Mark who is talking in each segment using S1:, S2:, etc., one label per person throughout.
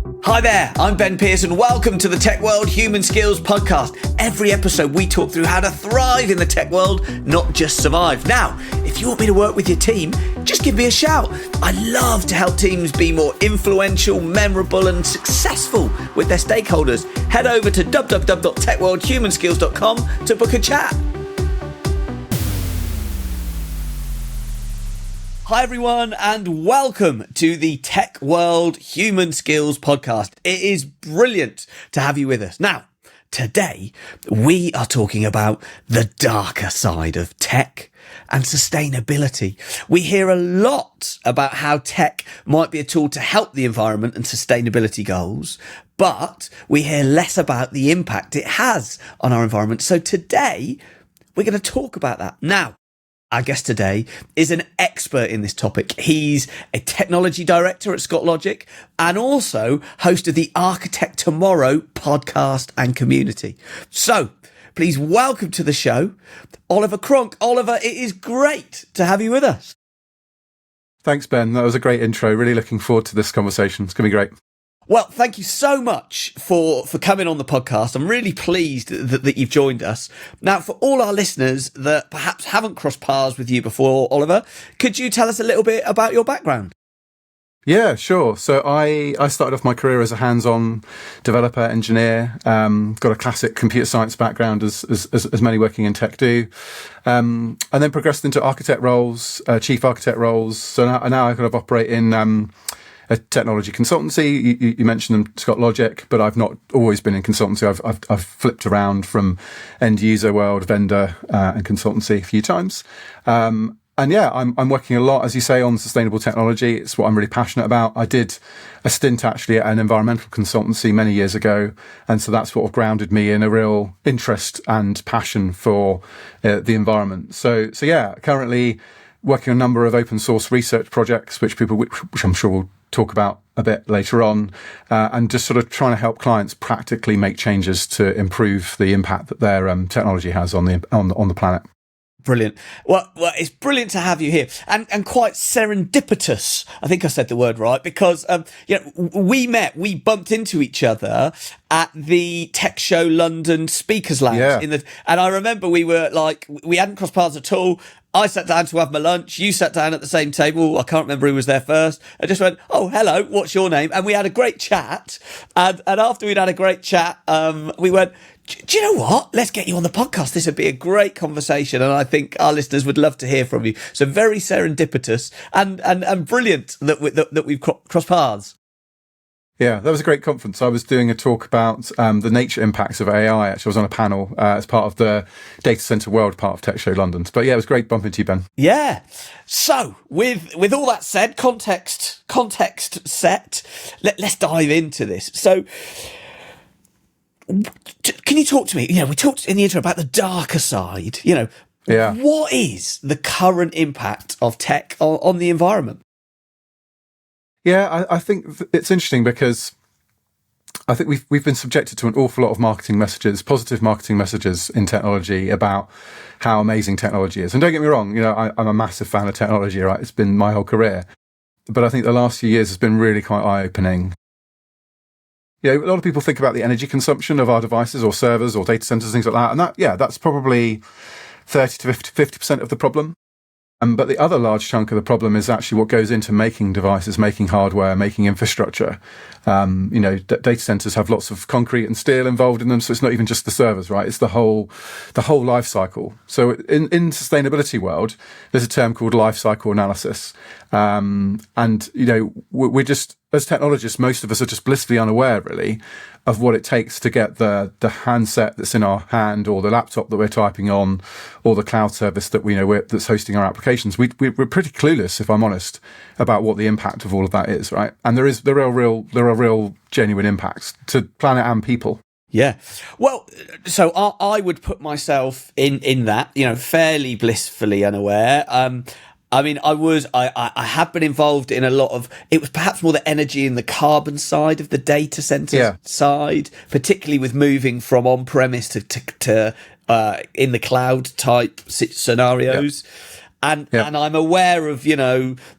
S1: Hi there, I'm Ben Pearce and welcome to the Tech World Human Skills Podcast. Every episode we talk through how to thrive in the tech world, not just survive. Now, if you want me to work with your team, just give me a shout. I love to help teams be more influential, memorable and successful with their stakeholders. Head over to www.techworldhumanskills.com to book a chat. Hi everyone and welcome to the Tech World Human Skills Podcast. It is brilliant to have you with us. Now, today we are talking about the darker side of tech and sustainability. We hear a lot about how tech might be a tool to help the environment and sustainability goals, but we hear less about the impact it has on our environment. So today we're going to talk about that. Now, our guest today is an expert in this topic. He's a technology director at ScottLogic and also host of the Architect Tomorrow podcast and community. So please welcome to the show, Oliver Cronk. Oliver, it is great to have you with us.
S2: Thanks, Ben. That was a great intro. Really looking forward to this conversation. It's going to be great.
S1: Well, thank you so much for coming on the podcast. I'm really pleased that you've joined us. Now, for all our listeners that perhaps haven't crossed paths with you before, Oliver, could you tell us a little bit about your background?
S2: Yeah, sure. So I started off my career as a hands-on developer, engineer, got a classic computer science background as many working in tech do, and then progressed into architect roles, chief architect roles. So now I kind of operate in a technology consultancy. You mentioned them, ScottLogic, but I've not always been in consultancy. I've flipped around from end user world, vendor, and consultancy a few times. And yeah, I'm working a lot, as you say, on sustainable technology. It's what I'm really passionate about. I did a stint actually at an environmental consultancy many years ago. And so that's what grounded me in a real interest and passion for the environment. So yeah, currently working on a number of open source research projects, which I'm sure we'll talk about a bit later on, and just sort of trying to help clients practically make changes to improve the impact that their technology has on the planet.
S1: Brilliant. Well, it's brilliant to have you here, and quite serendipitous. I think I said the word right because we bumped into each other at the Tech Show London Speakers Lounge.
S2: Yeah.
S1: And I remember we hadn't crossed paths at all. I sat down to have my lunch. You sat down at the same table. I can't remember who was there first. I just went, "Oh, hello. What's your name?" And we had a great chat. And after we'd had a great chat, we went, "Do you know what? Let's get you on the podcast. This would be a great conversation, and I think our listeners would love to hear from you." So very serendipitous and brilliant that we've crossed paths.
S2: Yeah, that was a great conference. I was doing a talk about the nature impacts of AI. Actually, I was on a panel as part of the data center world part of Tech Show London. But yeah, it was great bumping into you, Ben.
S1: Yeah. So with all that said, context set, let's dive into this. So can you talk to me? We talked in the intro about the darker side.
S2: Yeah.
S1: What is the current impact of tech on the environment?
S2: Yeah, I think it's interesting because I think we've been subjected to an awful lot of marketing messages, positive marketing messages in technology about how amazing technology is. And don't get me wrong, I'm a massive fan of technology, right? It's been my whole career. But I think the last few years has been really quite eye-opening. A lot of people think about the energy consumption of our devices or servers or data centers, things like that. And that's probably 30 to 50% of the problem. But the other large chunk of the problem is actually what goes into making devices, making hardware, making infrastructure. Data centers have lots of concrete and steel involved in them, so it's not even just the servers, right? It's the whole life cycle. So in sustainability world, there's a term called lifecycle analysis, we're just, as technologists, most of us are just blissfully unaware, really, of what it takes to get the handset that's in our hand, or the laptop that we're typing on, or the cloud service that that's hosting our applications. We're pretty clueless, if I'm honest, about what the impact of all of that is, right? And there are real genuine impacts to planet and people.
S1: Yeah. Well, so I would put myself in that, fairly blissfully unaware. I have been involved in a lot of, it was perhaps more the energy and the carbon side of the data center side, particularly with moving from on-premise to in the cloud type scenarios. and I'm aware of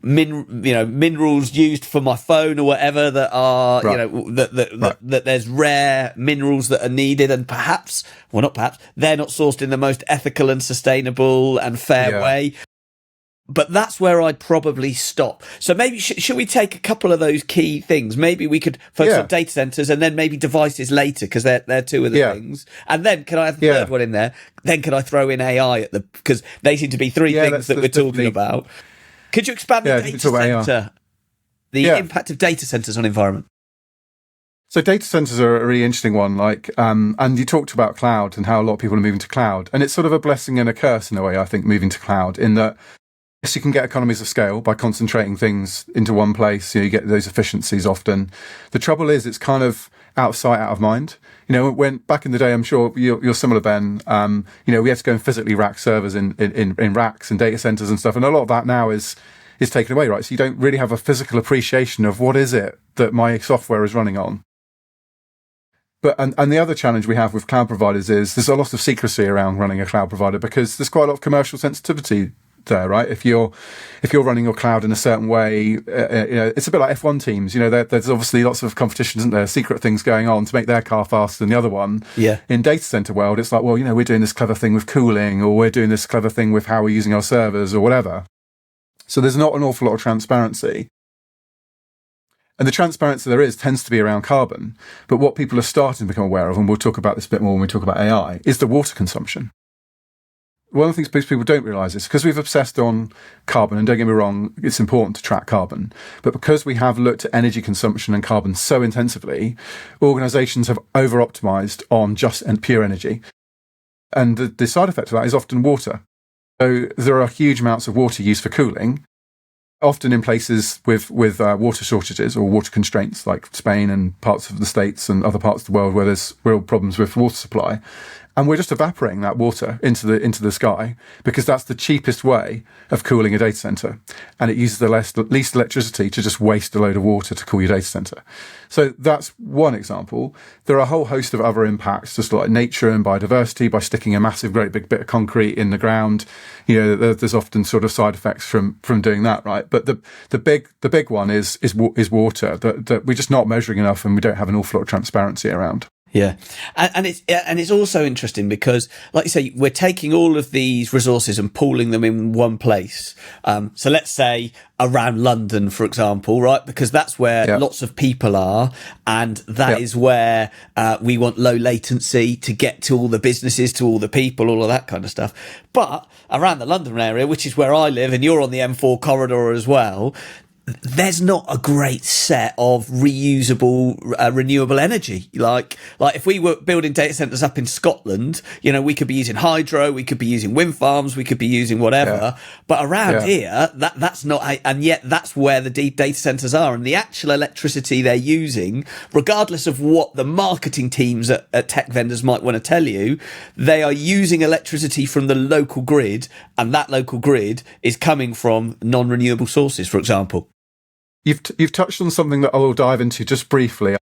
S1: minerals used for my phone or whatever that are that there's rare minerals that are needed, and they're not sourced in the most ethical and sustainable and fair way. But that's where I'd probably stop. So maybe should we take a couple of those key things? Maybe we could focus on data centers and then maybe devices later, because they're two of the things. And then can I have the third one in there? Then can I throw in AI because they seem to be three things that we're talking about. Could you expand the data center, the impact of data centers on environment?
S2: So data centers are a really interesting one. And you talked about cloud and how a lot of people are moving to cloud, and it's sort of a blessing and a curse in a way. I think moving to cloud, in that yes, you can get economies of scale by concentrating things into one place. You get those efficiencies often. The trouble is, it's kind of out of sight, out of mind. When back in the day, I'm sure you're similar, Ben. We had to go and physically rack servers in racks and data centers and stuff, and a lot of that now is taken away, right? So you don't really have a physical appreciation of what is it that my software is running on. But and the other challenge we have with cloud providers is there's a lot of secrecy around running a cloud provider, because there's quite a lot of commercial sensitivity there, right? If you're running your cloud in a certain way, it's a bit like F1 teams. There's obviously lots of competition, isn't there? Secret things going on to make their car faster than the other one. Yeah. In data center world, it's like, well, we're doing this clever thing with cooling, or we're doing this clever thing with how we're using our servers or whatever. So there's not an awful lot of transparency. And the transparency there is tends to be around carbon. But what people are starting to become aware of, and we'll talk about this a bit more when we talk about AI, is the water consumption. One of the things most people don't realise is because we've obsessed on carbon, and don't get me wrong, it's important to track carbon, but because we have looked at energy consumption and carbon so intensively, organisations have over-optimised on just and pure energy. And the side effect of that is often water. So there are huge amounts of water used for cooling, often in places with water shortages or water constraints, like Spain and parts of the States and other parts of the world where there's real problems with water supply. And we're just evaporating that water into the sky, because that's the cheapest way of cooling a data center. And it uses the least electricity to just waste a load of water to cool your data center. So that's one example. There are a whole host of other impacts, just like nature and biodiversity, by sticking a massive, great big bit of concrete in the ground. There's often sort of side effects from doing that, right? But the big one is water that we're just not measuring enough, and we don't have an awful lot of transparency around.
S1: Yeah. And it's also interesting because, like you say, we're taking all of these resources and pooling them in one place. So let's say around London, for example, right? Because that's where lots of people are. And that is where we want low latency to get to all the businesses, to all the people, all of that kind of stuff. But around the London area, which is where I live, and you're on the M4 corridor as well, there's not a great set of reusable, renewable energy. Like if we were building data centers up in Scotland, we could be using hydro, we could be using wind farms, we could be using whatever. Yeah. But around here, that's not, and yet that's where the data centers are. And the actual electricity they're using, regardless of what the marketing teams at tech vendors might want to tell you, they are using electricity from the local grid, and that local grid is coming from non-renewable sources, for example.
S2: You've touched on something that I will dive into just briefly.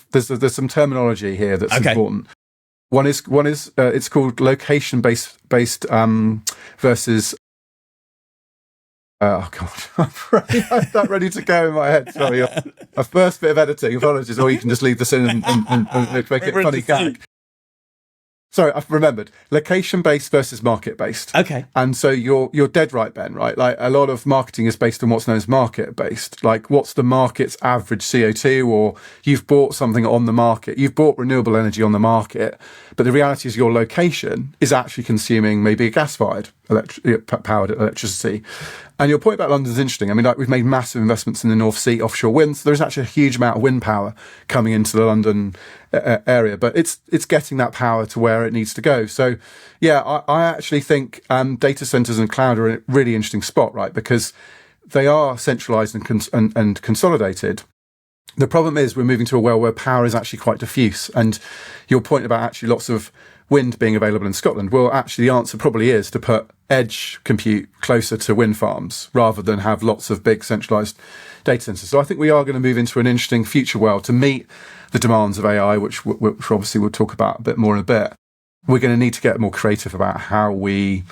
S2: There's some terminology here that's important. One is it's called location based versus. Oh God, I have that ready to go in my head. Sorry, a first bit of editing. Apologies, or you can just leave this in and make it funny gag. Sorry, I've remembered. Location-based versus market-based.
S1: Okay.
S2: And so you're dead right, Ben, right? Like, a lot of marketing is based on what's known as market-based. Like, what's the market's average CO2, or you've bought something on the market. You've bought renewable energy on the market, but the reality is your location is actually consuming maybe a gas-fired powered electricity. And your point about London is interesting. I mean, like, we've made massive investments in the North Sea offshore wind. So there's actually a huge amount of wind power coming into the London area, but it's getting that power to where it needs to go. So, yeah, I actually think data centers and cloud are a really interesting spot, right? Because they are centralized and consolidated. The problem is we're moving to a world where power is actually quite diffuse. And your point about actually lots of wind being available in Scotland, well, actually the answer probably is to put edge compute closer to wind farms rather than have lots of big centralized data centers. So I think we are going to move into an interesting future world to meet the demands of AI, which obviously we'll talk about a bit more in a bit. We're going to need to get more creative about how we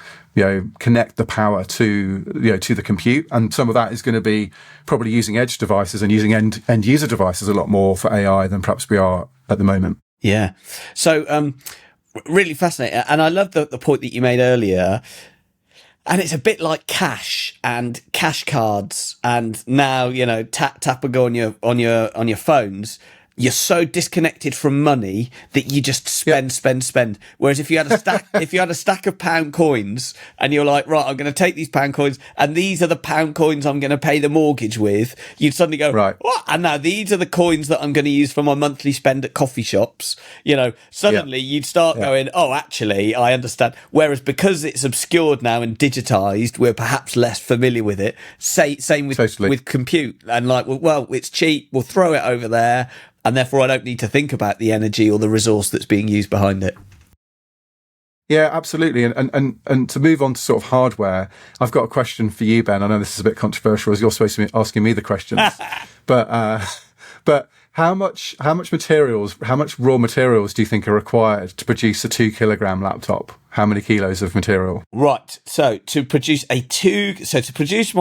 S2: connect the power to the compute. And some of that is going to be probably using edge devices and using end user devices a lot more for AI than perhaps we are at the moment.
S1: Yeah. So, really fascinating. And I love the point that you made earlier. And it's a bit like cash and cash cards. And now, tap and go on your phones. You're so disconnected from money that you just spend. Whereas if you had a stack of pound coins and you're like, right, I'm going to take these pound coins and these are the pound coins I'm going to pay the mortgage with, you'd suddenly go,
S2: right,
S1: what? And now these are the coins that I'm going to use for my monthly spend at coffee shops. Suddenly you'd start going, oh, actually, I understand. Whereas because it's obscured now and digitized, we're perhaps less familiar with it. Same with compute and like, well, it's cheap. We'll throw it over there. And therefore, I don't need to think about the energy or the resource that's being used behind it.
S2: Yeah, absolutely. And to move on to sort of hardware, I've got a question for you, Ben. I know this is a bit controversial as you're supposed to be asking me the questions. but how much raw materials do you think are required to produce a 2 kilogram laptop? How many kilos of material?
S1: Right. So to produce my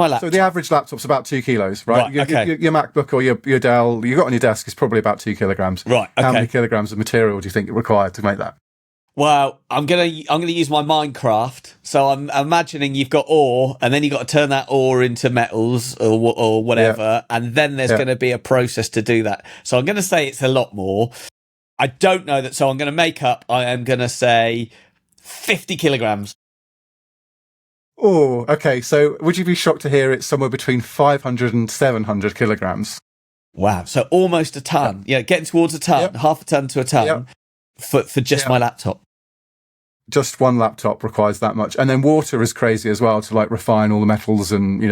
S1: laptop.
S2: So the average laptop's about 2 kilos, right? Your MacBook or your Dell you got on your desk is probably about 2 kilograms.
S1: Right. Okay.
S2: How many kilograms of material do you think are required to make that?
S1: Well, I'm gonna use my Minecraft. So I'm imagining you've got ore, and then you've got to turn that ore into metals or whatever, and then there's going to be a process to do that. So I'm going to say it's a lot more. I don't know that, so I'm going to make up. I am going to say 50 kilograms.
S2: Oh, okay. So would you be shocked to hear it's somewhere between 500 and 700 kilograms?
S1: Wow. So almost a ton. Yeah, getting towards a ton, half a ton to a ton for just my laptop.
S2: Just one laptop requires that much. And then water is crazy as well to like refine all the metals and,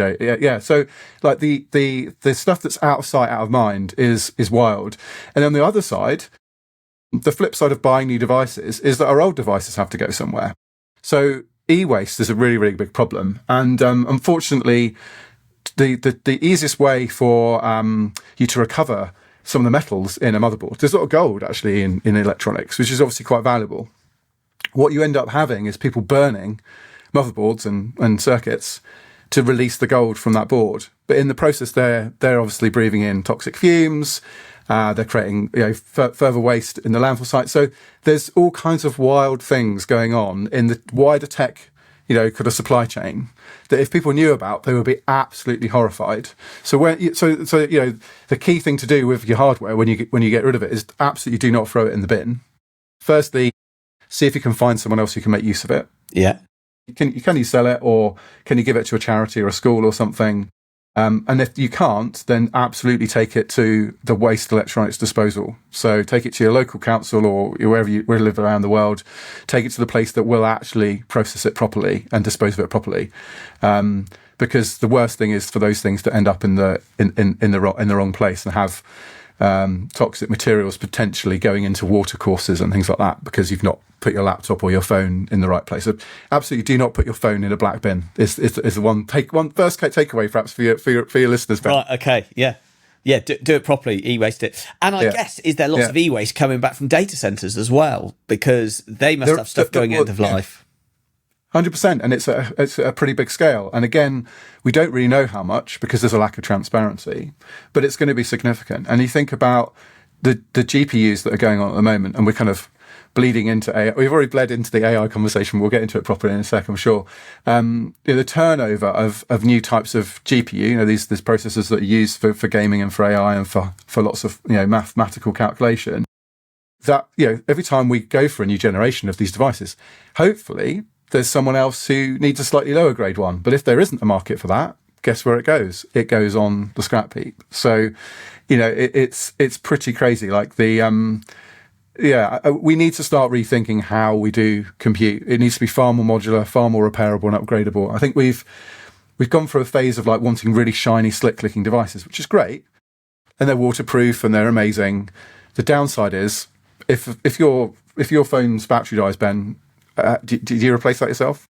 S2: So like the stuff that's out of sight, out of mind is wild. And on the other side, the flip side of buying new devices is that our old devices have to go somewhere. So e-waste is a really, really big problem. And unfortunately, the easiest way for you to recover some of the metals in a motherboard, there's a lot of gold actually in electronics, which is obviously quite valuable. What you end up having is people burning motherboards and circuits to release the gold from that board. But in the process, they're obviously breathing in toxic fumes. They're creating further waste in the landfill site. So there's all kinds of wild things going on in the wider tech, kind of supply chain that if people knew about, they would be absolutely horrified. So the key thing to do with your hardware when you get rid of it is absolutely do not throw it in the bin. Firstly, see if you can find someone else who can make use of it.
S1: Yeah.
S2: Can you sell it, or can you give it to a charity or a school or something? And if you can't, then absolutely take it to the waste electronics disposal. So take it to your local council or wherever you live around the world. Take it to the place that will actually process it properly and dispose of it properly. Because the worst thing is for those things to end up in the wrong place and have toxic materials potentially going into water courses and things like that because you've not put your laptop or your phone in the right place. So absolutely do not put your phone in a black bin. Is the one first takeaway perhaps for your listeners, Ben.
S1: Right, okay, yeah, do it properly, e-waste it. And I guess, is there lots of e-waste coming back from data centers as well? Because they must have stuff going end of life.
S2: 100%, and it's a pretty big scale. And again, we don't really know how much because there's a lack of transparency, but it's going to be significant. And you think about the GPUs that are going on at the moment, and we're kind of bleeding into AI. We've already bled into the AI conversation. We'll get into it properly in a second, I'm sure. The turnover of new types of GPU, these processors that are used for gaming and for AI and for lots of mathematical calculation. That every time we go for a new generation of these devices, hopefully there's someone else who needs a slightly lower grade one. But if there isn't a market for that, guess where it goes? It goes on the scrap heap. So, it's pretty crazy. Like we need to start rethinking how we do compute. It needs to be far more modular, far more repairable and upgradable. I think we've gone through a phase of like wanting really shiny, slick looking devices, which is great. And they're waterproof and they're amazing. The downside is if your phone's battery dies, Ben, do you replace that yourself?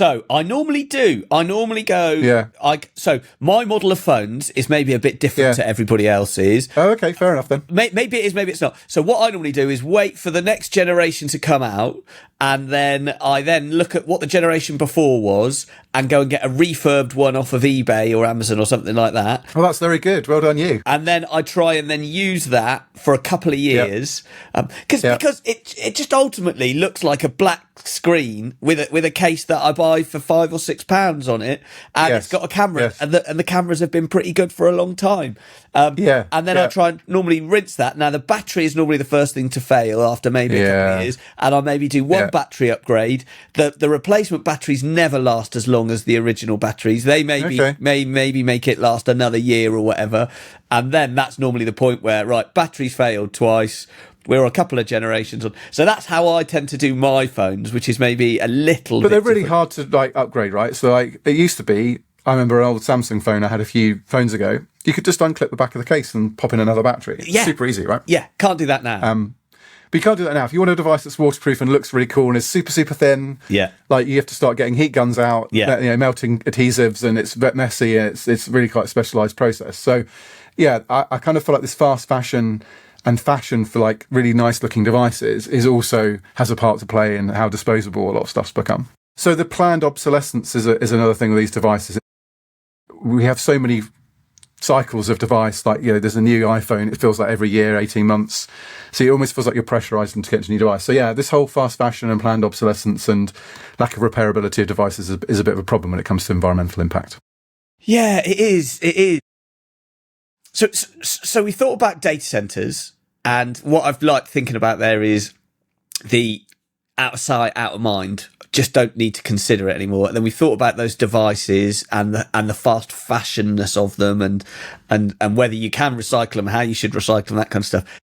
S1: So I normally do. I normally go.
S2: Yeah.
S1: So my model of phones is maybe a bit different to everybody else's.
S2: Oh, okay, fair enough then.
S1: Maybe it is, maybe it's not. So what I normally do is wait for the next generation to come out, and then I look at what the generation before was and go and get a refurbed one off of eBay or Amazon or something like that.
S2: Well, that's very good. Well done, you.
S1: And then I try and then use that for a couple of years, because it just ultimately looks like a black screen with a case that I buy for £5 or £6 on it, and it's got a camera, and the cameras have been pretty good for a long time. And then I try and normally rinse that. Now the battery is normally the first thing to fail after maybe a couple of years, and I maybe do one battery upgrade. The replacement batteries never last as long as the original batteries. They maybe make it last another year or whatever, and then that's normally the point where batteries failed twice. We're a couple of generations on. So that's how I tend to do my phones, which is maybe a little bit.
S2: But they're really
S1: different.
S2: hard to upgrade, right? So it used to be, I remember an old Samsung phone I had a few phones ago. You could just unclip the back of the case and pop in another battery. It's super easy, right?
S1: Yeah, can't do that now.
S2: But you can't do that now. If you want a device that's waterproof and looks really cool and is super, super thin, you have to start getting heat guns out, melting adhesives, and it's a bit messy, and it's really quite a specialised process. So, I kind of feel like this fast fashion and fashion for really nice looking devices has a part to play in how disposable a lot of stuff's become. So the planned obsolescence is another thing with these devices. We have so many cycles of device, there's a new iPhone, it feels like every year, 18 months. So it almost feels like you're pressurised to get a new device. So this whole fast fashion and planned obsolescence and lack of repairability of devices is a bit of a problem when it comes to environmental impact. Yeah,
S1: it is. So we thought about data centers, and what I've liked thinking about there is the out of sight, out of mind. Just don't need to consider it anymore. And then we thought about those devices and the fast fashionness of them, and whether you can recycle them, how you should recycle them, that kind of stuff.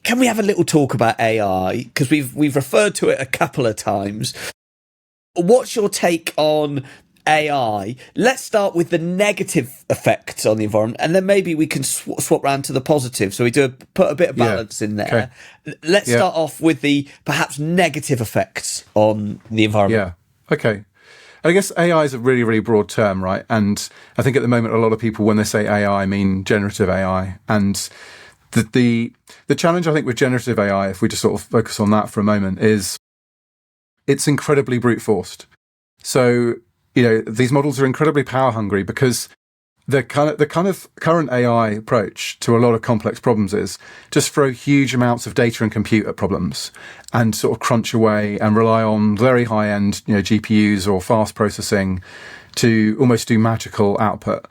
S1: Can we have a little talk about AI? Because we've referred to it a couple of times. What's your take on AI? Let's start with the negative effects on the environment, and then maybe we can swap round to the positive. So we put a bit of balance in there. Okay. Let's start off with the perhaps negative effects on the environment.
S2: Yeah. Okay. I guess AI is a really, really broad term, right? And I think at the moment, a lot of people, when they say AI, mean generative AI. And the challenge, I think, with generative AI, if we just sort of focus on that for a moment, is it's incredibly brute forced. So these models are incredibly power hungry because the kind of current AI approach to a lot of complex problems is just throw huge amounts of data and compute at problems and sort of crunch away and rely on very high end GPUs or fast processing to almost do magical output.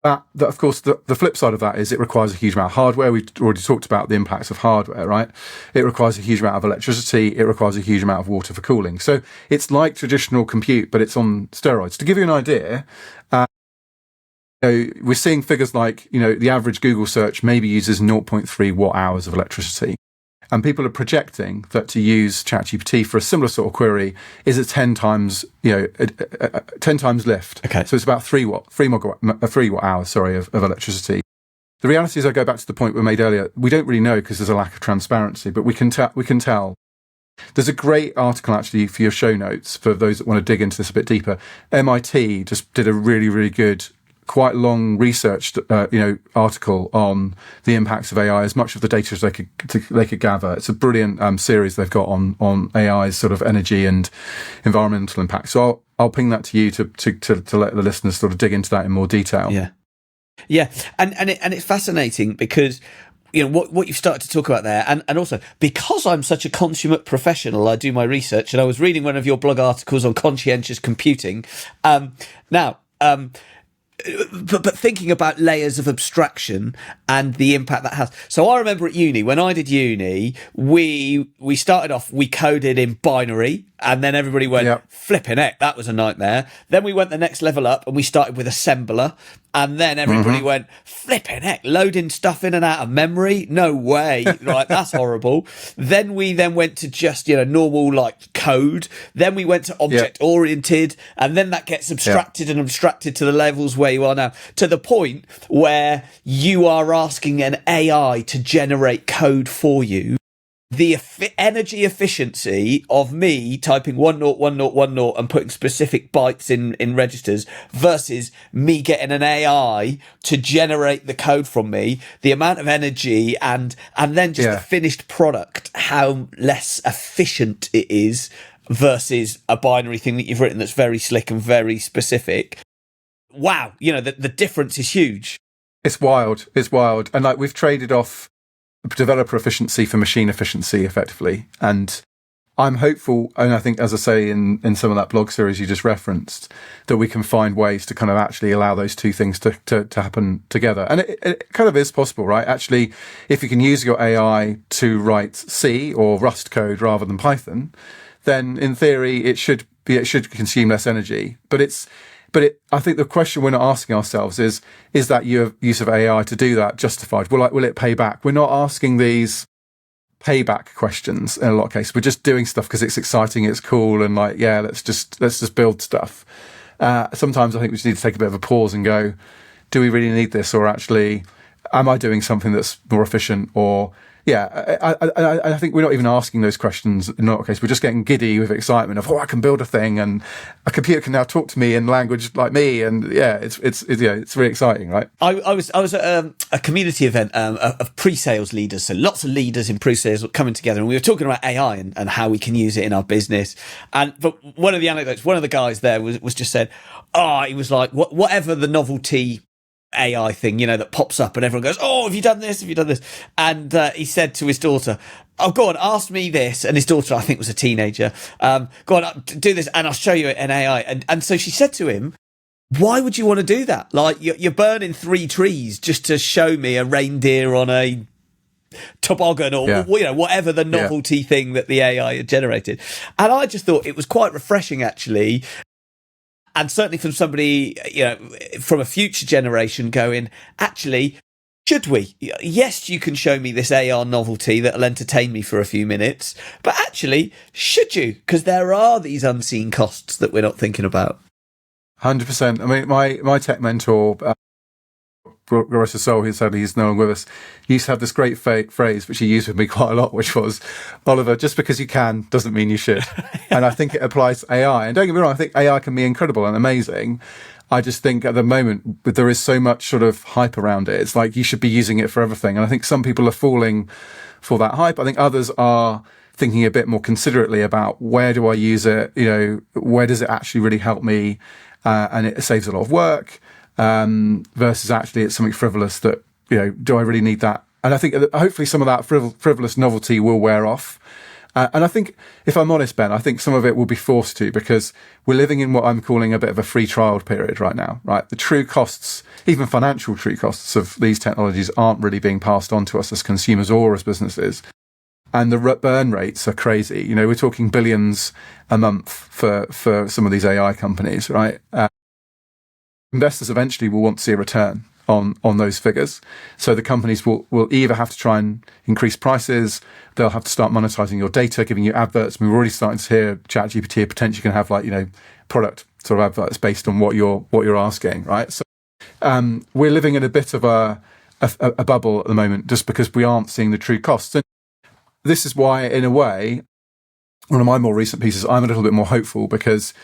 S2: That of course, the flip side of that is it requires a huge amount of hardware. We've already talked about the impacts of hardware, right? It requires a huge amount of electricity. It requires a huge amount of water for cooling. So it's like traditional compute, but it's on steroids. To give you an idea, we're seeing figures like, the average Google search maybe uses 0.3 watt hours of electricity. And people are projecting that to use ChatGPT for a similar sort of query is a 10 times, 10 times lift. Okay. So it's about 3 watt hours, of electricity. The reality is, I go back to the point we made earlier. We don't really know because there's a lack of transparency, but we can tell. There's a great article actually for your show notes for those that want to dig into this a bit deeper. MIT just did a really, really good, quite long researched, article on the impacts of AI, as much of the data as they could gather. It's a brilliant series they've got on AI's sort of energy and environmental impact. So I'll ping that to you to let the listeners sort of dig into that in more detail.
S1: Yeah, and it's fascinating because what you've started to talk about there, and also because I'm such a consummate professional, I do my research, and I was reading one of your blog articles on conscientious computing. But thinking about layers of abstraction and the impact that has. So I remember at uni, when I did uni, we started off, we coded in binary, and then everybody went, flipping heck, that was a nightmare. Then we went the next level up and we started with assembler. And then everybody went, flipping heck, loading stuff in and out of memory? No way. Right, that's horrible. Then we went to just, normal code. Then we went to object oriented. And then that gets abstracted and abstracted to the levels where you are now, to the point where you are asking an AI to generate code for you. the energy efficiency of me typing 101010 and putting specific bytes in registers versus me getting an AI to generate the code from me, the amount of energy and then just the finished product, how less efficient it is versus a binary thing that you've written that's very slick and very specific. Wow, the difference is huge.
S2: It's wild. And like, we've traded off developer efficiency for machine efficiency effectively. And I'm hopeful, and I think, as I say in some of that blog series you just referenced, that we can find ways to kind of actually allow those two things to happen together. And it kind of is possible, right? Actually, if you can use your AI to write C or Rust code rather than Python, then in theory it should consume less energy. But I think the question we're not asking ourselves is that your use of AI to do that justified? Will it pay back? We're not asking these payback questions in a lot of cases. We're just doing stuff because it's exciting, it's cool, and like, yeah, let's just build stuff. Sometimes I think we just need to take a bit of a pause and go, do we really need this? Or actually, am I doing something that's more efficient? Or I think we're not even asking those questions in a lot of cases. We're just getting giddy with excitement of, I can build a thing, and a computer can now talk to me in language like me, and it's really exciting, right?
S1: I was at a community event of pre-sales leaders, so lots of leaders in pre-sales coming together, and we were talking about AI and how we can use it in our business. But one of the anecdotes, one of the guys there was just said, he was like, whatever the novelty AI thing, that pops up and everyone goes, have you done this? Have you done this? And he said to his daughter, go on, ask me this. And his daughter, I think, was a teenager. Go on, do this and I'll show you an AI. And so she said to him, why would you want to do that? Like, you're burning 3 trees just to show me a reindeer on a toboggan or whatever the novelty thing that the AI had generated. And I just thought it was quite refreshing, actually. And certainly from somebody, from a future generation going, actually, should we? Yes, you can show me this AR novelty that'll entertain me for a few minutes, but actually, should you? Because there are these unseen costs that we're not thinking about.
S2: 100%. I mean, my tech mentor, Rosa Soul, who sadly he's no longer with us, used to have this great phrase which he used with me quite a lot, which was, Oliver, just because you can doesn't mean you should. And I think it applies to AI. And don't get me wrong, I think AI can be incredible and amazing. I just think at the moment there is so much sort of hype around it. It's like you should be using it for everything. And I think some people are falling for that hype. I think others are thinking a bit more considerately about, where do I use it? Where does it actually really help me? And it saves a lot of work. Versus actually it's something frivolous that, do I really need that? And I think hopefully some of that frivolous novelty will wear off. And I think, if I'm honest, Ben, I think some of it will be forced to, because we're living in what I'm calling a bit of a free trial period right now, right? The true costs, even financial true costs of these technologies, aren't really being passed on to us as consumers or as businesses. And the burn rates are crazy. We're talking billions a month for some of these AI companies, right? Investors eventually will want to see a return on those figures. So the companies will either have to try and increase prices, they'll have to start monetizing your data, giving you adverts. We're already starting to hear ChatGPT potentially can have product sort of adverts based on what you're asking, right? So we're living in a bit of a bubble at the moment, just because we aren't seeing the true costs. And this is why, in a way, one of my more recent pieces, I'm a little bit more hopeful, because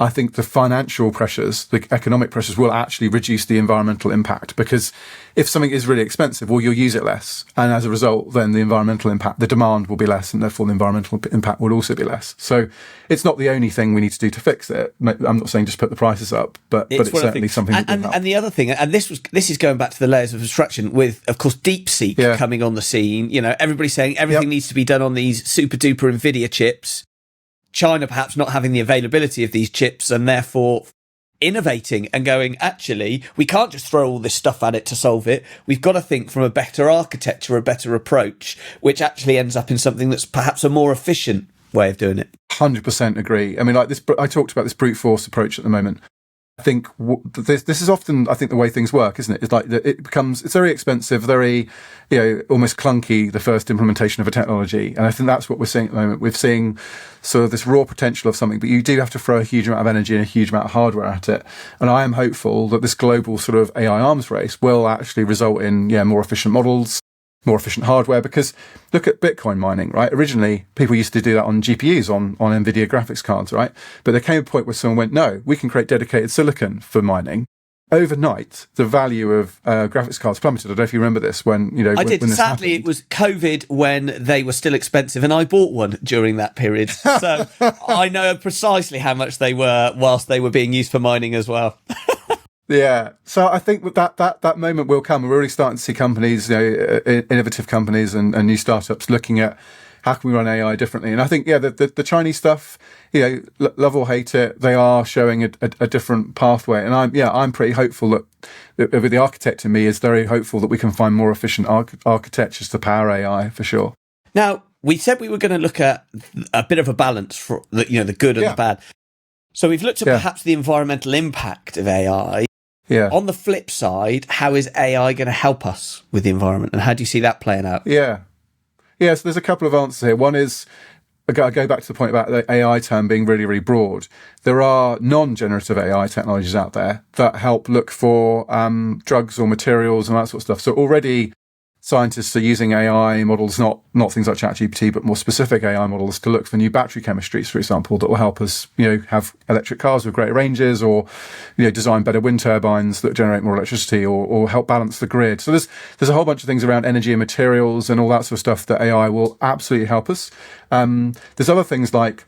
S2: I think the financial pressures, the economic pressures, will actually reduce the environmental impact, because if something is really expensive, well, you'll use it less. And as a result, then the environmental impact, the demand will be less, and therefore the environmental impact will also be less. So it's not the only thing we need to do to fix it. I'm not saying just put the prices up, but it's certainly something that will help.
S1: And the other thing, and this is going back to the layers of abstraction with, of course, DeepSeek coming on the scene. Everybody's saying everything needs to be done on these super duper NVIDIA chips. China perhaps not having the availability of these chips, and therefore innovating and going, actually, we can't just throw all this stuff at it to solve it. We've got to think from a better architecture, a better approach, which actually ends up in something that's perhaps a more efficient way of doing it.
S2: 100% agree. I mean, like this, I talked about this brute force approach at the moment. I think this is often, I think, the way things work, isn't it? It's like it's very expensive, very, almost clunky, the first implementation of a technology. And I think that's what we're seeing at the moment. We're seeing sort of this raw potential of something, but you do have to throw a huge amount of energy and a huge amount of hardware at it. And I am hopeful that this global sort of AI arms race will actually result in, more efficient models, more efficient hardware, because look at Bitcoin mining, right? Originally, people used to do that on GPUs, on NVIDIA graphics cards, right? But there came a point where someone went, no, we can create dedicated silicon for mining. Overnight, the value of graphics cards plummeted. I don't know if you remember this when,
S1: I did.
S2: when
S1: Sadly, it was COVID when they were still expensive, and I bought one during that period. So I know precisely how much they were whilst they were being used for mining as well.
S2: Yeah. So I think that moment will come. We're already starting to see companies, innovative companies and new startups looking at how can we run AI differently. And I think, the Chinese stuff, love or hate it, they are showing a different pathway. And I'm pretty hopeful that with the architect in me is very hopeful that we can find more efficient architectures to power AI for sure.
S1: Now, we said we were going to look at a bit of a balance for the good and the bad. So we've looked at perhaps the environmental impact of AI.
S2: Yeah.
S1: On the flip side, how is AI going to help us with the environment, and how do you see that playing out?
S2: Yeah. Yeah, so there's a couple of answers here. One is, I go back to the point about the AI term being really, really broad. There are non-generative AI technologies out there that help look for drugs or materials and that sort of stuff. So already scientists are using AI models, not things like ChatGPT, but more specific AI models to look for new battery chemistries, for example, that will help us, have electric cars with greater ranges, or, design better wind turbines that generate more electricity, or help balance the grid. So there's a whole bunch of things around energy and materials and all that sort of stuff that AI will absolutely help us. There's other things like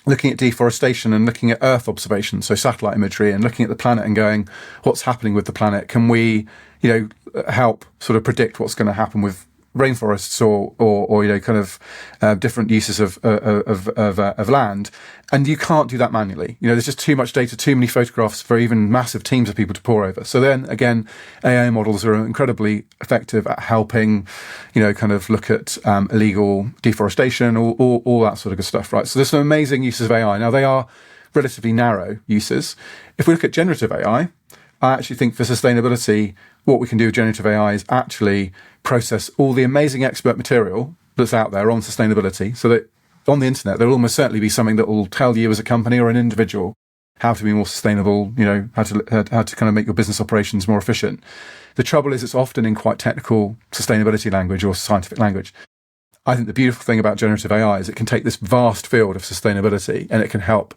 S2: looking at deforestation and looking at Earth observation, so satellite imagery, and looking at the planet and going, what's happening with the planet? Can we, help sort of predict what's going to happen with rainforests or different uses of land? And you can't do that manually. There's just too much data, too many photographs for even massive teams of people to pore over. So then again, AI models are incredibly effective at helping, look at illegal deforestation, all that sort of good stuff, right? So there's some amazing uses of AI. Now, they are relatively narrow uses. If we look at generative AI, I actually think for sustainability, what we can do with generative AI is actually process all the amazing expert material that's out there on sustainability, so that on the internet, there will almost certainly be something that will tell you as a company or an individual how to be more sustainable, how to kind of make your business operations more efficient. The trouble is it's often in quite technical sustainability language or scientific language. I think the beautiful thing about generative AI is it can take this vast field of sustainability and it can help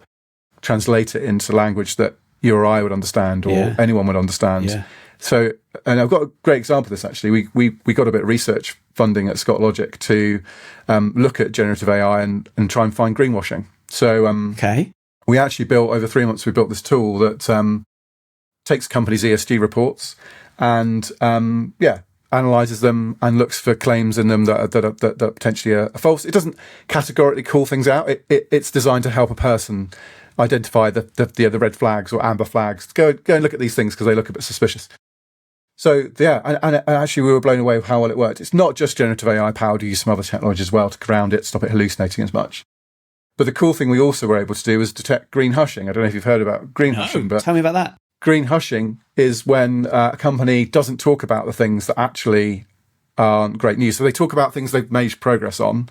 S2: translate it into language that you or I would understand, or anyone would understand. Yeah. So, and I've got a great example of this actually. We got a bit of research funding at ScottLogic to look at generative AI and try and find greenwashing. So, we actually built, over 3 months, we built this tool that takes companies' ESG reports and analyzes them and looks for claims in them that potentially are false. It doesn't categorically call things out. It's designed to help a person identify the red flags or amber flags. Go and look at these things because they look a bit suspicious. So and actually we were blown away with how well it worked. It's not just generative AI powered. We use some other technology as well to ground it, stop it hallucinating as much. But the cool thing we also were able to do was detect green hushing. I don't know if you've heard about green hushing, but
S1: tell me about that.
S2: Green hushing is when a company doesn't talk about the things that actually aren't great news. So they talk about things they've made progress on,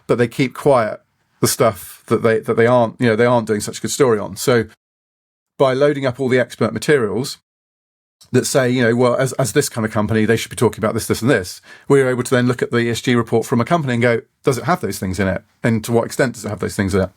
S2: but they keep quiet the stuff that they aren't, they aren't doing such a good story on. So by loading up all the expert materials that say, as this kind of company, they should be talking about this, this, and this, we were able to then look at the ESG report from a company and go, does it have those things in it? And to what extent does it have those things in it?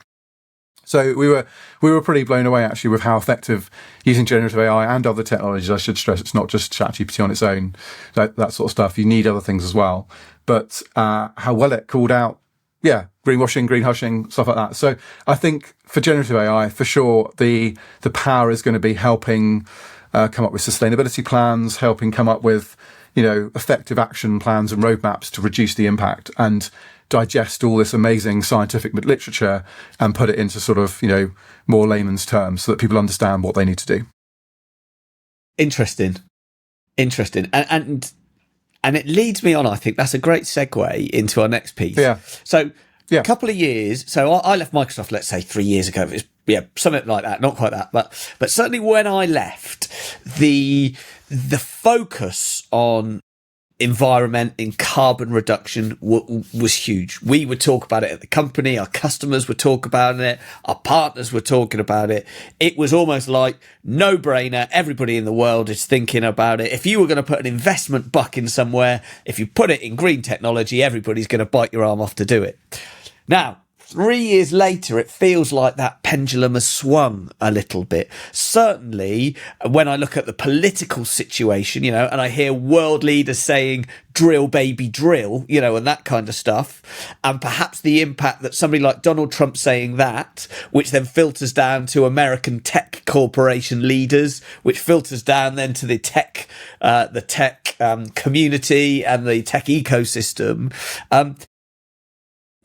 S2: So we were pretty blown away actually with how effective using generative AI and other technologies. I should stress it's not just ChatGPT on its own, that sort of stuff. You need other things as well. But how well it called out, greenwashing, green hushing, stuff like that. So I think for generative AI, for sure, the power is going to be helping come up with sustainability plans, helping come up with, effective action plans and roadmaps to reduce the impact and digest all this amazing scientific literature and put it into sort of, more layman's terms so that people understand what they need to do.
S1: Interesting. And it leads me on, I think that's a great segue into our next piece.
S2: Yeah.
S1: So a couple of years, so I left Microsoft, let's say 3 years ago. It was, something like that, not quite that, but certainly when I left, the focus on environment, in carbon reduction was huge. We would talk about it at the company, our customers would talk about it, our partners were talking about it. It was almost like no brainer. Everybody in the world is thinking about it. If you were going to put an investment buck in somewhere, if you put it in green technology, everybody's going to bite your arm off to do it. Now, 3 years later, it feels like that pendulum has swung a little bit. Certainly, when I look at the political situation, and I hear world leaders saying, drill, baby, drill, and that kind of stuff, and perhaps the impact that somebody like Donald Trump saying that, which then filters down to American tech corporation leaders, which filters down then to the tech community and the tech ecosystem.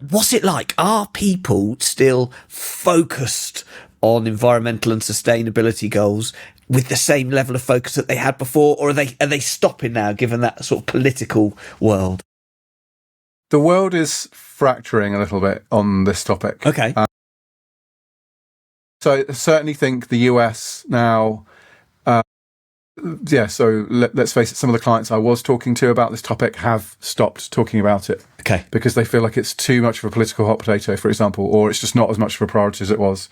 S1: What's it like? Are people still focused on environmental and sustainability goals with the same level of focus that they had before, or are they stopping now, given that sort of political world?
S2: The world is fracturing a little bit on this topic.
S1: Okay.
S2: So I certainly think the US now, so let's face it, some of the clients I was talking to about this topic have stopped talking about it.
S1: Okay.
S2: Because they feel like it's too much of a political hot potato, for example, or it's just not as much of a priority as it was.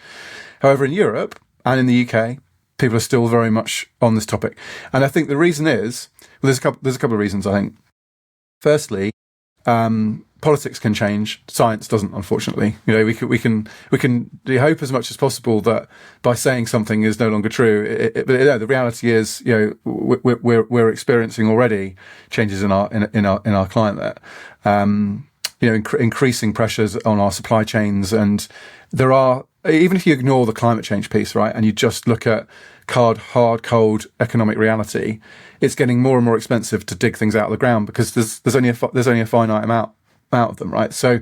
S2: However, in Europe and in the UK, people are still very much on this topic. And I think the reason is, there's a couple of reasons, I think. Firstly, politics can change. Science doesn't, unfortunately. We can hope as much as possible that by saying something is no longer true. But the reality is, we're experiencing already changes in our climate. Increasing pressures on our supply chains, and there are, even if you ignore the climate change piece, right, and you just look at hard, cold economic reality, it's getting more and more expensive to dig things out of the ground because there's only a finite amount of them, right? So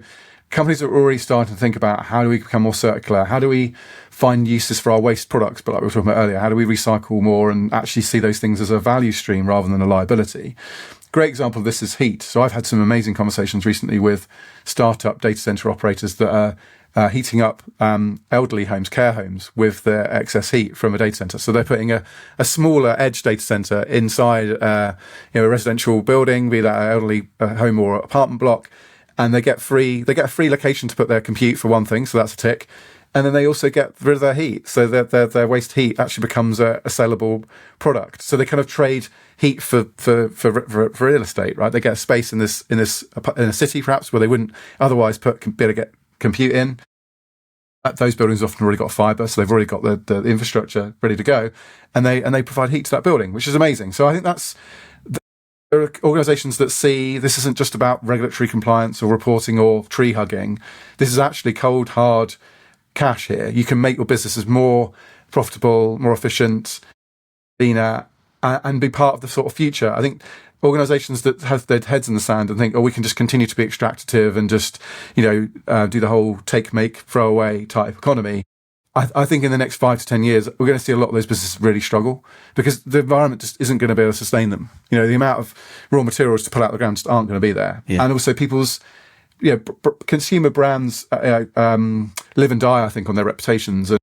S2: companies are already starting to think about, how do we become more circular? How do we find uses for our waste products? But like we were talking about earlier, how do we recycle more and actually see those things as a value stream rather than a liability? Great example of this is heat. So I've had some amazing conversations recently with startup data center operators that are heating up elderly homes, care homes, with their excess heat from a data center. So they're putting a smaller edge data center inside a residential building, be that an elderly home or apartment block, and they get a free location to put their compute, for one thing. So that's a tick. And then they also get rid of their heat. So their waste heat actually becomes a sellable product. So they kind of trade heat for real estate, right? They get a space in a city perhaps where they wouldn't otherwise be able to get compute in. Those buildings often already got fibre, so they've already got the infrastructure ready to go, and they provide heat to that building, which is amazing. So I think there are organisations that see this isn't just about regulatory compliance or reporting or tree hugging. This is actually cold, hard cash here. You can make your businesses more profitable, more efficient, leaner, and be part of the sort of future. I think organisations that have their heads in the sand and think, we can just continue to be extractive and just, do the whole take, make, throw away type economy. I think in the next 5 to 10 years, we're going to see a lot of those businesses really struggle because the environment just isn't going to be able to sustain them. The amount of raw materials to pull out of the ground just aren't going to be there. Yeah. And also people's, consumer brands live and die, I think, on their reputations. And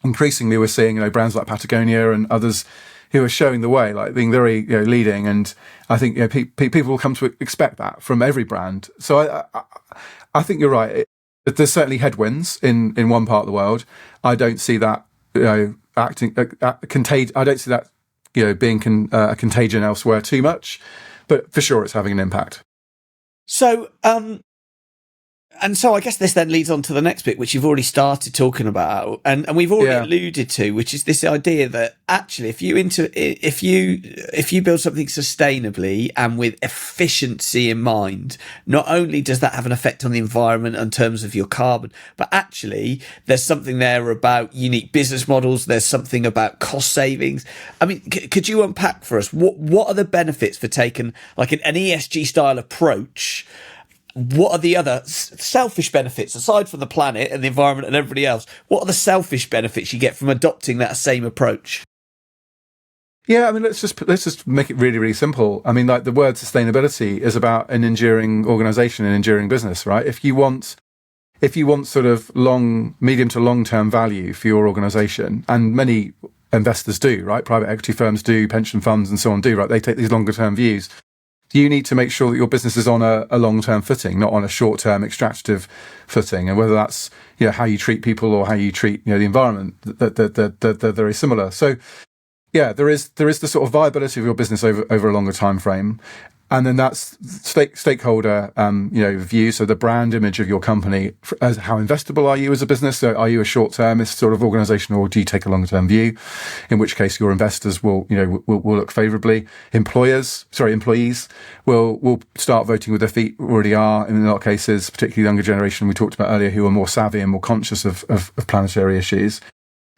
S2: increasingly, we're seeing, brands like Patagonia and others who are showing the way, like being very leading, and I think people will come to expect that from every brand. So I think you're right. There's certainly headwinds in one part of the world. I don't see that acting contagion. I don't see that being a contagion elsewhere too much, but for sure it's having an impact.
S1: So and so I guess this then leads on to the next bit, which you've already started talking about, and we've already alluded to, which is this idea that actually, if you build something sustainably and with efficiency in mind, not only does that have an effect on the environment in terms of your carbon, but actually there's something there about unique business models. There's something about cost savings. I mean, could you unpack for us what are the benefits for taking like an ESG style approach? What are the other selfish benefits, aside from the planet and the environment and everybody else? What are the selfish benefits you get from adopting that same approach?
S2: Yeah, I mean, let's just make it really, really simple. I mean, like the word sustainability is about an enduring organisation, an enduring business, right? If you want sort of medium to long term value for your organisation, and many investors do, right? Private equity firms do, pension funds and so on do, right? They take these longer term views. you need to make sure that your business is on a long-term footing, not on a short-term extractive footing. And whether that's, how you treat people or how you treat, the environment, they're very similar. So, yeah, there is the sort of viability of your business over a longer time frame. And then that's stakeholder, view. So the brand image of your company, as how investable are you as a business? So are you a short-termist sort of organization, or do you take a longer-term view? In which case, your investors will look favourably. Employees will start voting with their feet. Already are in a lot of cases, particularly the younger generation we talked about earlier, who are more savvy and more conscious of planetary issues.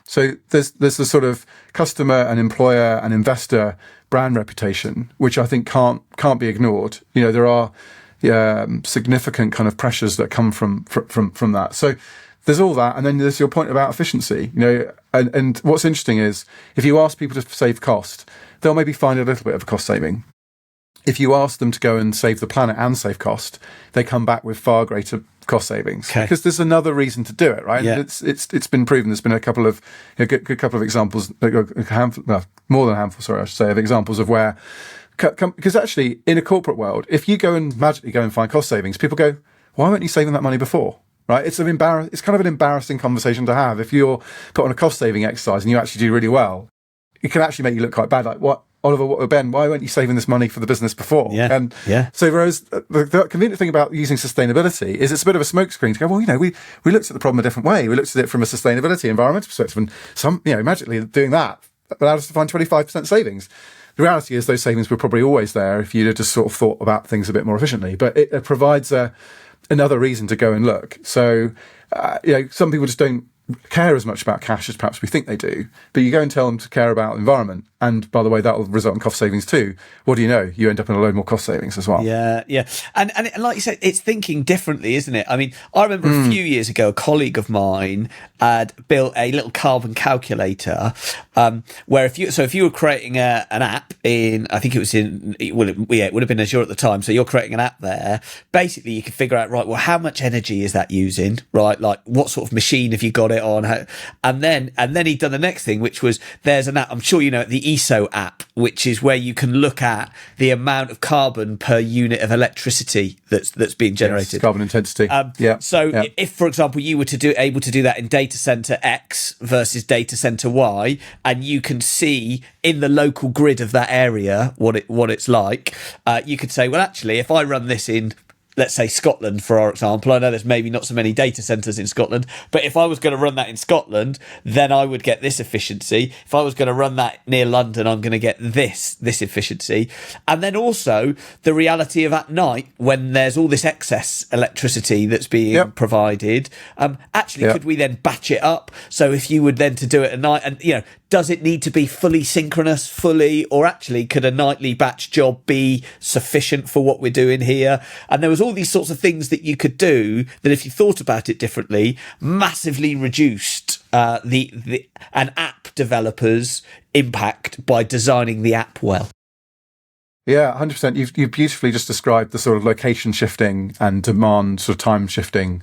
S2: So there's the sort of customer and employer and investor brand reputation, which I think can't be ignored. There are significant kind of pressures that come from that. So there's all that, and then there's your point about efficiency. And what's interesting is if you ask people to save cost, they'll maybe find a little bit of a cost saving. If you ask them to go and save the planet and save cost, they come back with far greater cost savings, because there's another reason to do it, right? Yeah. It's been proven. There's been a couple of good couple of examples, more than a handful, sorry, I should say, of examples of where, because actually in a corporate world, if you go and magically go and find cost savings, people go, why weren't you saving that money before? Right? It's kind of an embarrassing conversation to have. If you're put on a cost saving exercise and you actually do really well, it can actually make you look quite bad. Like, what? Oliver, Ben, why weren't you saving this money for the business before?
S1: Yeah.
S2: So whereas the convenient thing about using sustainability is it's a bit of a smokescreen to go, well, we looked at the problem a different way. We looked at it from a sustainability, environmental perspective, and some, magically doing that allowed us to find 25% savings. The reality is those savings were probably always there if you'd have just sort of thought about things a bit more efficiently. But it provides another reason to go and look. So, some people just don't care as much about cash as perhaps we think they do, but you go and tell them to care about environment, and by the way, that will result in cost savings too. What do you know? You end up in a load more cost savings as well.
S1: Yeah. And like you said, it's thinking differently, isn't it? I mean, I remember a few years ago, a colleague of mine had built a little carbon calculator, where if you were creating an app it would have been Azure at the time. So you're creating an app there. Basically, you can figure out, right, well, how much energy is that using, right? Like, what sort of machine have you got it on? And then he'd done the next thing, which was, there's an app, I'm sure the ESO app, which is where you can look at the amount of carbon per unit of electricity that's being generated.
S2: Yes, carbon intensity.
S1: If, for example, you were able to do that in data center X versus data center Y, and you can see in the local grid of that area what it's like, you could say, well, actually, if I run this in, let's say, Scotland, for our example. I know there's maybe not so many data centres in Scotland, but if I was going to run that in Scotland, then I would get this efficiency. If I was going to run that near London, I'm going to get this efficiency. And then also the reality of at night, when there's all this excess electricity that's being provided, could we then batch it up? So if you would then to do it at night, and, does it need to be fully synchronous, or actually could a nightly batch job be sufficient for what we're doing here? And there was all these sorts of things that you could do that, if you thought about it differently, massively reduced an app developer's impact by designing the app well.
S2: Yeah, 100%. You've beautifully just described the sort of location shifting and demand sort of time shifting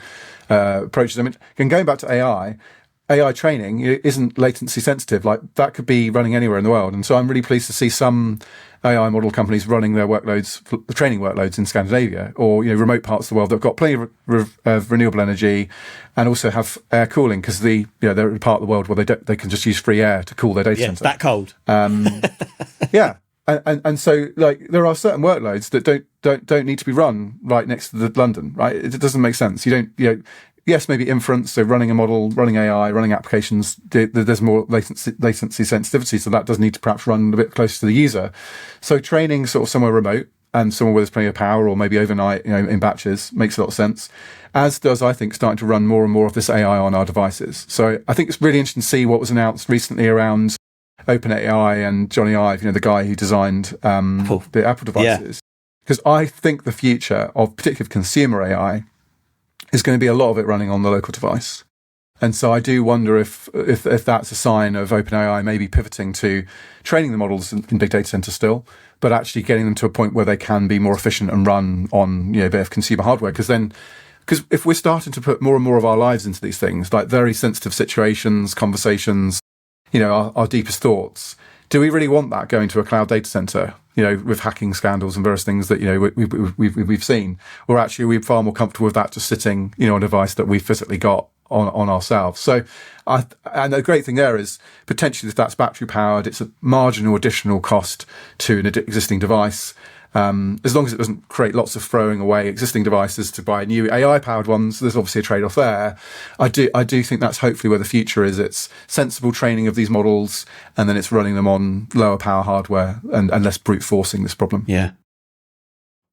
S2: approaches. I mean, and going back to AI training isn't latency sensitive. Like, that could be running anywhere in the world. And so I'm really pleased to see some AI model companies running their workloads, the training workloads in Scandinavia, or remote parts of the world that have got plenty of renewable energy, and also have air cooling, because they're in a part of the world where they can just use free air to cool their data center.
S1: It's that cold.
S2: Yeah. And so, like, there are certain workloads that don't need to be run right next to the London, right? It doesn't make sense. Yes, maybe inference, so running a model, running AI, running applications, there's more latency sensitivity, so that does need to perhaps run a bit closer to the user. So training sort of somewhere remote and somewhere where there's plenty of power, or maybe overnight, in batches, makes a lot of sense. As does, I think, starting to run more and more of this AI on our devices. So I think it's really interesting to see what was announced recently around OpenAI and Johnny Ive, the guy who designed the Apple devices. Because I think the future of particularly consumer AI is going to be a lot of it running on the local device. And so I do wonder if that's a sign of OpenAI maybe pivoting to training the models in big data centers still, but actually getting them to a point where they can be more efficient and run on a bit of consumer hardware. Because if we're starting to put more and more of our lives into these things, like very sensitive situations, conversations, our deepest thoughts, do we really want that going to a cloud data center, with hacking scandals and various things that, we've seen? Or actually, are we far more comfortable with that just sitting, on a device that we've physically got on ourselves? So, and the great thing there is potentially if that's battery powered, it's a marginal additional cost to an existing device. As long as it doesn't create lots of throwing away existing devices to buy new AI-powered ones, there's obviously a trade-off there. I do think that's hopefully where the future is. It's sensible training of these models, and then it's running them on lower power hardware and less brute forcing this problem.
S1: Yeah.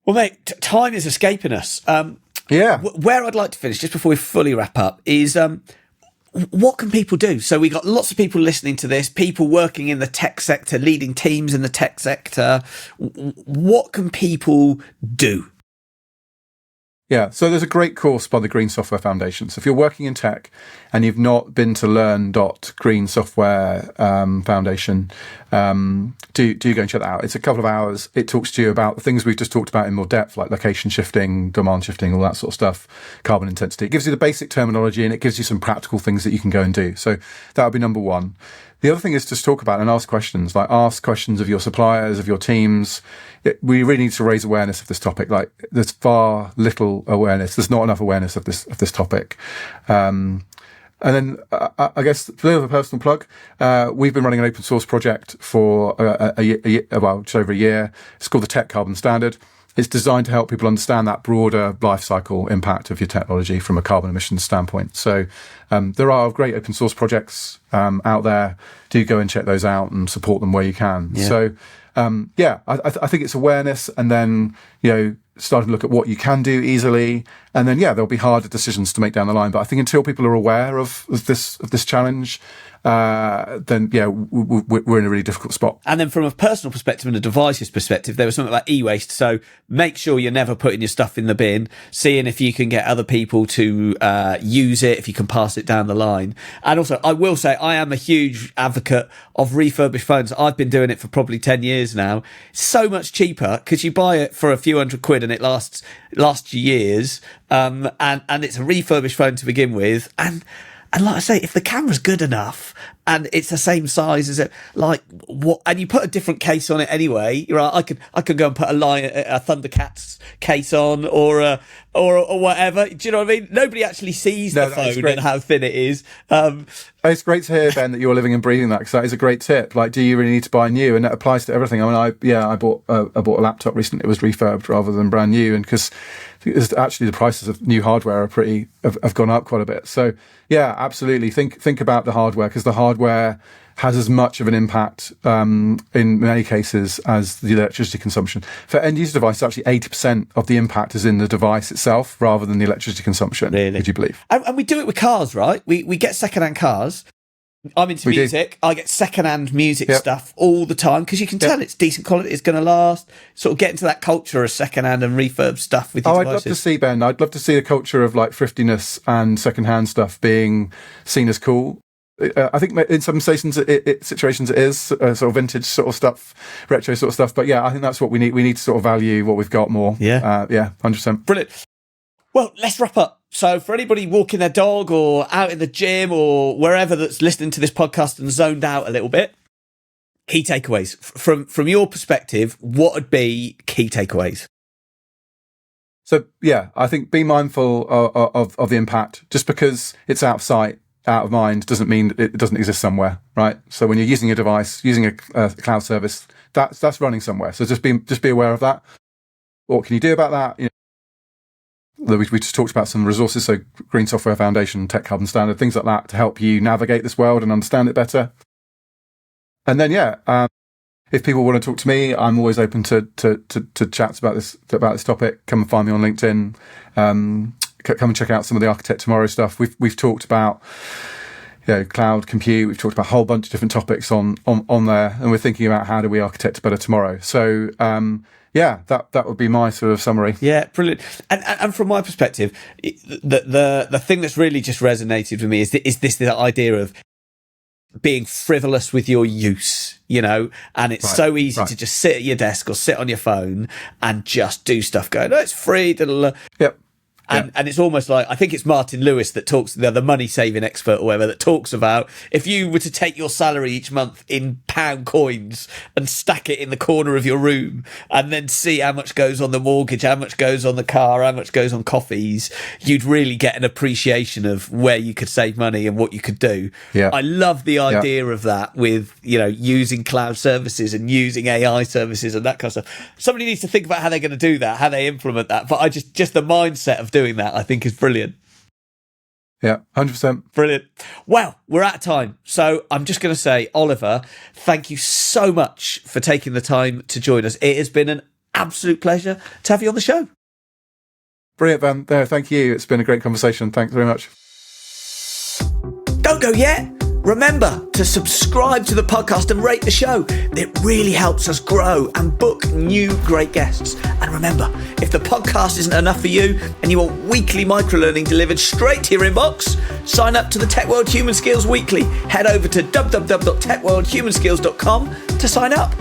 S1: Well, mate, time is escaping us. Where I'd like to finish, just before we fully wrap up, is what can people do? So we got lots of people listening to this, people working in the tech sector, leading teams in the tech sector. What can people do?
S2: Yeah, so there's a great course by the Green Software Foundation. So if you're working in tech and you've not been to learn.green software foundation, do go and check that out. It's a couple of hours. It talks to you about the things we've just talked about in more depth, like location shifting, demand shifting, all that sort of stuff, carbon intensity. It gives you the basic terminology and it gives you some practical things that you can go and do. So that would be number one. The other thing is just talk about and ask questions, ask questions of your suppliers, of your teams. We really need to raise awareness of this topic. There's far little awareness. There's not enough awareness of this topic. And then I guess a bit of a personal plug. We've been running an open source project for just over a year. It's called the Tech Carbon Standard. It's designed to help people understand that broader life cycle impact of your technology from a carbon emissions standpoint. So there are great open source projects out there. Do go and check those out and support them where you can. Yeah. So I think it's awareness, and then starting to look at what you can do easily, and then there'll be harder decisions to make down the line. But I think until people are aware of this challenge, then we're in a really difficult spot.
S1: And then from a personal perspective and a devices perspective, there was something like e-waste. So make sure you're never putting your stuff in the bin, seeing if you can get other people to use it, if you can pass it down the line. And also, I will say, I am a huge advocate of refurbished phones. I've been doing it for probably 10 years now. It's so much cheaper because you buy it for a few £100 and it lasts years. And it's a refurbished phone to begin with. And like I say, if the camera's good enough and it's the same size as it, and you put a different case on it anyway, you're right. I could go and put a Thundercats case on or whatever. Do you know what I mean? Nobody actually sees the phone and how thin it is.
S2: It's great to hear, Ben, that you're living and breathing that, because that is a great tip. Do you really need to buy new? And that applies to everything. I mean, I bought a laptop recently. It was refurbed rather than brand new, and because actually the prices of new hardware have gone up quite a bit. So yeah, absolutely. Think about the hardware, because the hardware has as much of an impact in many cases as the electricity consumption. For end user devices, actually 80% of the impact is in the device itself rather than the electricity consumption.
S1: Really?
S2: Would you believe?
S1: And we do it with cars, right? We get second-hand cars. I'm into music. I get second-hand music stuff all the time because you can tell it's decent quality, it's going to last. Sort of get into that culture of second-hand and refurb stuff with your devices.
S2: I'd love to see, Ben. I'd love to see the culture of thriftiness and second-hand stuff being seen as cool. I think in some situations it is sort of vintage sort of stuff, retro sort of stuff. But I think that's what we need. We need to sort of value what we've got more. 100%.
S1: Brilliant. Well, let's wrap up. So for anybody walking their dog or out in the gym or wherever that's listening to this podcast and zoned out a little bit, key takeaways from your perspective, what would be key takeaways?
S2: So I think be mindful of the impact. Just because it's out of sight, out of mind, doesn't mean it doesn't exist somewhere, right? So when you're using a device, using a cloud service, that's running somewhere. So just be aware of that. What can you do about that? We just talked about some resources, so Green Software Foundation, Tech Carbon Standard, things like that to help you navigate this world and understand it better. And then if people want to talk to me, I'm always open to chats about this topic. Come and find me on LinkedIn. Come and check out some of the Architect Tomorrow stuff. We've talked about cloud compute. We've talked about a whole bunch of different topics on there, and we're thinking about how do we architect a better tomorrow. So that would be my sort of summary.
S1: Yeah, brilliant. And from my perspective, the thing that's really just resonated with me is the idea of being frivolous with your use, and it's so easy to just sit at your desk or sit on your phone and just do stuff going, it's free. Yep. And it's almost like, I think it's Martin Lewis that talks, the money saving expert or whatever, that talks about if you were to take your salary each month in pound coins and stack it in the corner of your room and then see how much goes on the mortgage, how much goes on the car, how much goes on coffees, you'd really get an appreciation of where you could save money and what you could do. I love the idea of that with, using cloud services and using AI services and that kind of stuff. Somebody needs to think about how they're going to do that, how they implement that. But just the mindset of doing that, I think, is brilliant.
S2: Yeah, 100%.
S1: Brilliant. Well, we're out of time. So I'm just going to say, Oliver, thank you so much for taking the time to join us. It has been an absolute pleasure to have you on the show.
S2: Brilliant, Van. No, thank you. It's been a great conversation. Thanks very much.
S1: Don't go yet. Remember to subscribe to the podcast and rate the show. It really helps us grow and book new great guests. And remember, if the podcast isn't enough for you and you want weekly microlearning delivered straight to your inbox, sign up to the Tech World Human Skills Weekly. Head over to www.techworldhumanskills.com to sign up.